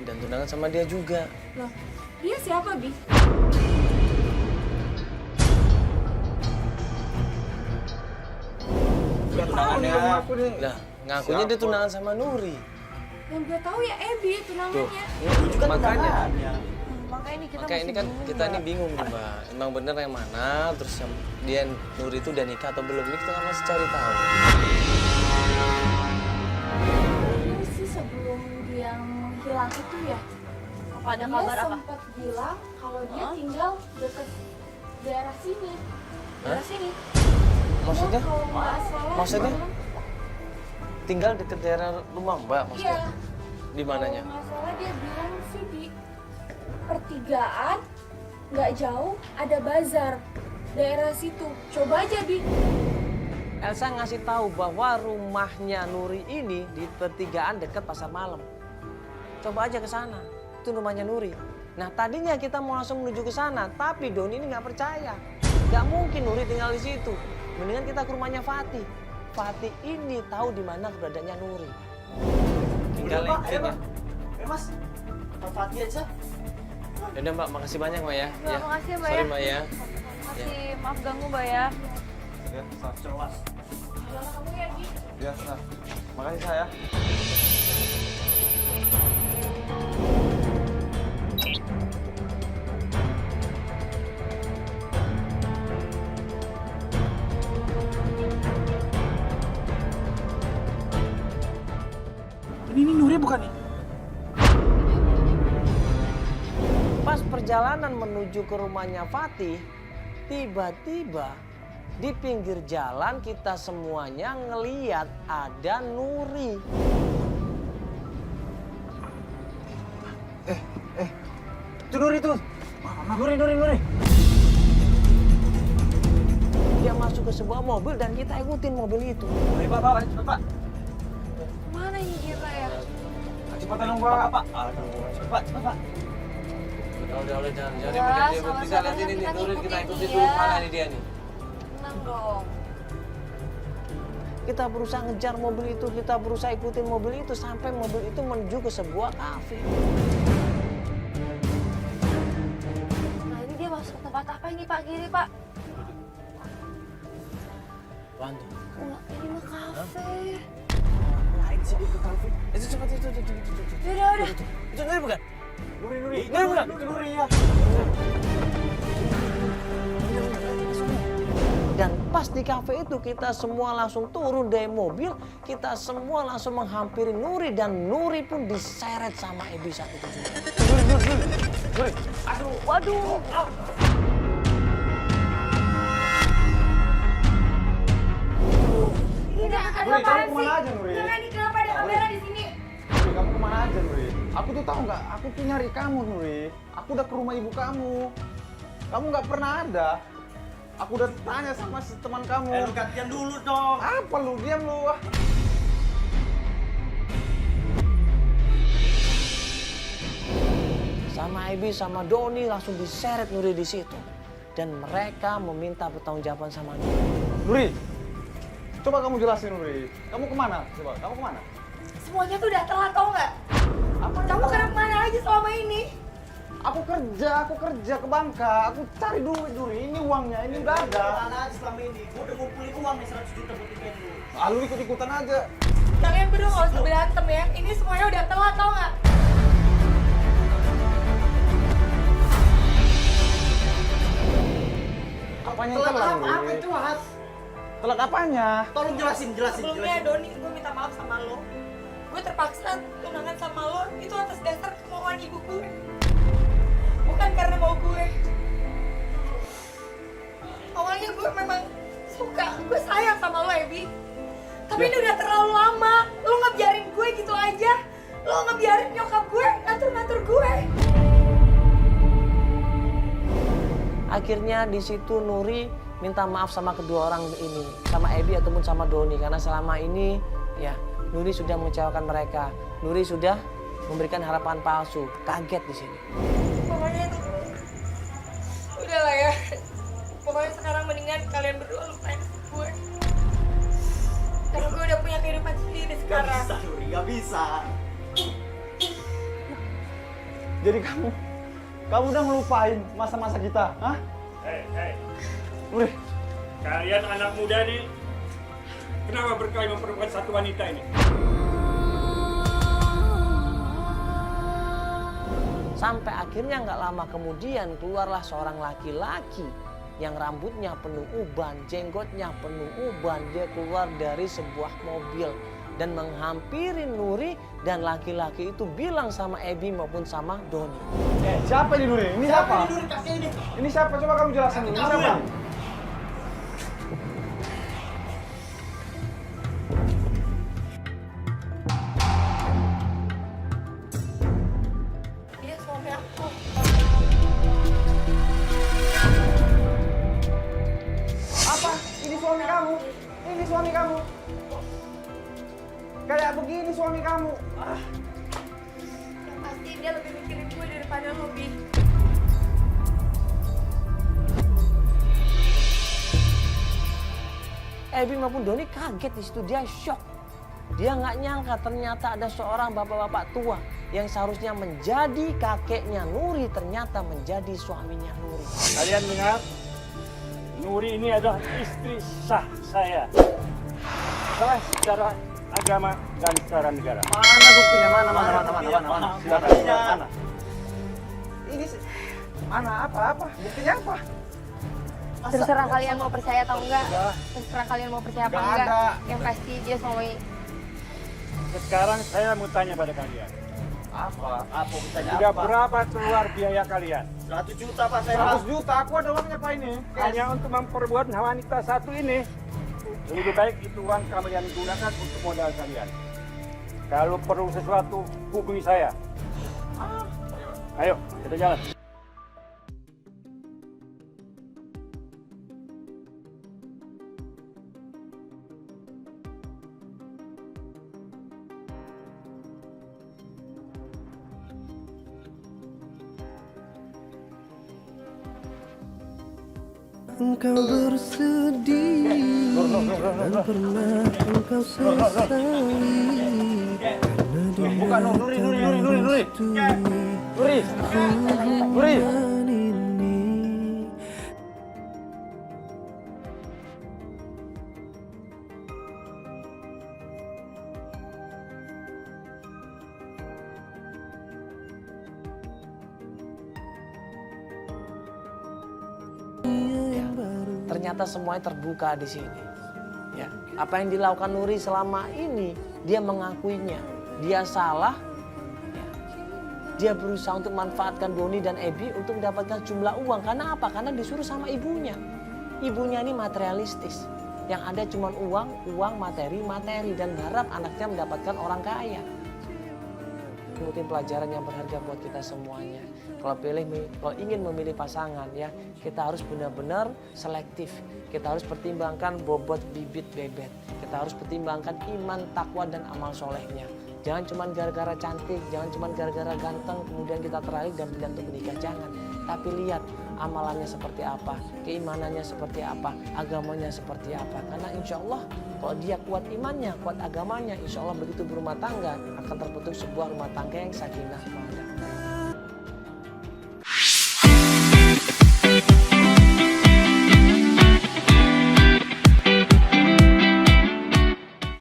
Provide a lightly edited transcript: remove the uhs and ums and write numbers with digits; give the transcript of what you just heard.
dan tunangan sama dia juga. Loh, dia siapa, Bi? Tunangannya aku nih. Lah, ngakunya dia tunangan sama Nuri. Yang gue tahu ya Ebi tunangannya. Makanya. Makanya ini kita Makanya ini kan kita ini bingung nih, Mbak. Emang bener yang mana? Terus yang dia Nuri itu udah nikah atau belum? Ini kita masih cari tahu. Ini sih sebelum dia menghilang itu ya. Apa ada Dia kabar apa? sempat bilang kalau dia tinggal dekat daerah sini. Daerah sini. Maksudnya? Dia kalau nggak salah. Maksudnya? bilang, Tinggal deket daerah rumah Mbak maksudnya? Iya. Di mananya? Kalau nggak salah dia bilang sih di pertigaan nggak jauh ada bazar daerah situ. Coba aja Bi. Elsa ngasih tahu bahwa rumahnya Nuri ini di pertigaan dekat pasar malam. Coba aja ke sana, itu rumahnya Nuri. Nah tadinya kita mau langsung menuju ke sana, tapi Doni ini nggak percaya. Nggak mungkin Nuri tinggal di situ. Mendingan kita ke rumahnya Fatih. Fatih ini tahu di mana keberadaannya Nuri. Tinggal linknya. Mas, Pak Fatih aja. Yaudah Mbak, makasih banyak Mbak ya. Mbak, makasih ya, Mbak Sorry ya. Mbak ya. Masih maaf ganggu Mbak ya. Ya, Sah. Jelas. Jalan kamu ya Bi. Ya, Sah. Makasih saya. Ini Nuri bukan nih? Pas perjalanan menuju ke rumahnya Fatih, tiba-tiba di pinggir jalan kita semuanya ngeliat ada Nuri. Itu Nuri tuh. Nuri. Dia masuk ke sebuah mobil dan kita ikutin mobil itu. Ayo, Pak. Cepat. Mana ini kita ya? Cepetan dong, Pak. Aduh, cepat, Pak. Udah, jangan Ya, ribet dia. Kita sama-sama lihat ini nih, kita Nuri kita ngikutin ikutin dia. dulu. Mana nih dia nih? Tenang dong. Kita berusaha ngejar mobil itu, kita berusaha ikutin mobil itu sampai mobil itu menuju ke sebuah kafe. Nah ini dia masuk ke tempat apa ini Pak? Kiri Pak. Bantu. Wah, ini mah kafe. Ngapain sih dia ke kafe? Itu cepat itu. Udah. Itu Nuri bukan? Nuri ya. Dan pas di kafe itu kita semua langsung turun dari mobil, kita semua langsung menghampiri Nuri dan Nuri pun diseret sama Ebi saat itu juga. Nuri. Waduh. Ini Nuri, ada kamu apaan sih? kemana aja, Nuri? Jangan nih, kenapa ada kamera di sini? Nuri, kamu kemana aja, Nuri? Aku tuh tahu nggak? Aku tuh nyari kamu, Nuri. Aku udah ke rumah ibu kamu. Kamu nggak pernah ada. Aku udah tanya sama si teman kamu. Lu gantian dulu dong. Apa lu? Diam lu. Sama Ebi sama Doni langsung diseret Nuri di situ. Dan mereka meminta pertanggungjawaban sama Nuri. Nuri, coba kamu jelasin, Nuri. Kamu kemana? Coba, kamu kemana? Semuanya tuh udah telat tau nggak? Apa? Kamu kemana aja selama ini? Aku kerja ke Bangka. Aku cari duit, Nuri. Ini uangnya, ini udah ada. Mana aja selama ini? Gua udah ngumpulin uang nih 100 juta buat tiket lu. Ah, lu ikut-ikutan aja. Kalian berdua nggak usah berantem ya. Ini semuanya udah telat tau nggak? Apanya Telat telat, apa Nuri? itu, Has? Telat apanya? Tolong jelasin. Sebelumnya Doni, gue minta maaf sama lo. Gue terpaksa tunangan sama lo itu atas dasar kemauan ibu gue. Bukan karena mau gue. Awalnya gue memang suka, gue sayang sama lo Ebi. Tapi ini udah terlalu lama. Lo ngebiarin gue gitu aja. Lo ngebiarin nyokap gue ngatur-ngatur gue. Akhirnya di situ Nuri minta maaf sama kedua orang ini, sama Ebi ataupun sama Doni, karena selama ini ya Nuri sudah mengecewakan mereka. Nuri sudah memberikan harapan palsu, kaget di sini. Pokoknya itu udah lah ya. Pokoknya sekarang mendingan kalian berdua lupain gue. Karena gue udah punya kehidupan sendiri Gak sekarang. bisa, Nuri. Gak bisa. Jadi kamu udah ngelupain masa-masa kita, hah? Hei, Nuri, kalian anak muda nih, kenapa berkali memperbuat satu wanita ini? Sampai akhirnya nggak lama kemudian keluarlah seorang laki-laki yang rambutnya penuh uban, jenggotnya penuh uban. Dia keluar dari sebuah mobil dan menghampiri Nuri, dan laki-laki itu bilang sama Ebi maupun sama Doni. siapa ini Nuri? Ini siapa? Ini Nuri, kakek ini. Ini siapa? Coba kamu jelasin. Ini siapa? Dia suami aku. Apa? Ini suami kamu? Ini suami kamu? Kayak begini suami kamu. Yang pasti dia lebih mikirin gue daripada lo, Bi. Ebi maupun Doni kaget di situ, dia shock. Dia nggak nyangka ternyata ada seorang bapak-bapak tua yang seharusnya menjadi kakeknya Nuri ternyata menjadi suaminya Nuri. Kalian ingat, Nuri ini adalah istri sah saya. Sah secara agama dan secara negara. Mana buktinya? Mana? Silakan. Mana? Ini mana apa? Buktinya apa? Terserah kalian mau percaya atau enggak. Terserah kalian mau percaya apa Nggak enggak. ada. Yang pasti dia suami. Sekarang saya mau tanya pada kalian. Apa? Apa bertanya Sudah apa? berapa keluar biaya kalian? 100 juta Pak saya. 100 juta, aku ada uangnya Pak ini. Hanya untuk memperbuat wanita satu ini. Lebih baik itu uang kalian gunakan untuk modal kalian. Kalau perlu sesuatu, hubungi saya. Ayo, kita jalan. Engkau bersedih dan pernah engkau sesali karena dia Bukan Nuri. Nuri. Hubungan ini. Ternyata semuanya terbuka di sini. Ya, apa yang dilakukan Nuri selama ini, dia mengakuinya. Dia salah. Ya. Dia berusaha untuk memanfaatkan Doni dan Ebi untuk mendapatkan jumlah uang. Karena apa? Karena disuruh sama ibunya. Ibunya ini materialistis. Yang ada cuma uang, materi, dan berharap anaknya mendapatkan orang kaya. Mungkin pelajaran yang berharga buat kita semuanya. Kalau ingin memilih pasangan ya, kita harus benar-benar selektif. Kita harus pertimbangkan bobot bibit bebet. Kita harus pertimbangkan iman, takwa dan amal solehnya. Jangan cuma gara-gara cantik, jangan cuma gara-gara ganteng kemudian kita tertarik dan pindah untuk menikah, jangan. Tapi lihat amalannya seperti apa, keimanannya seperti apa, agamanya seperti apa. Karena insya Allah kalau dia kuat imannya, kuat agamanya, insya Allah begitu berumah tangga akan terbentuk sebuah rumah tangga yang sakinah mawaddah.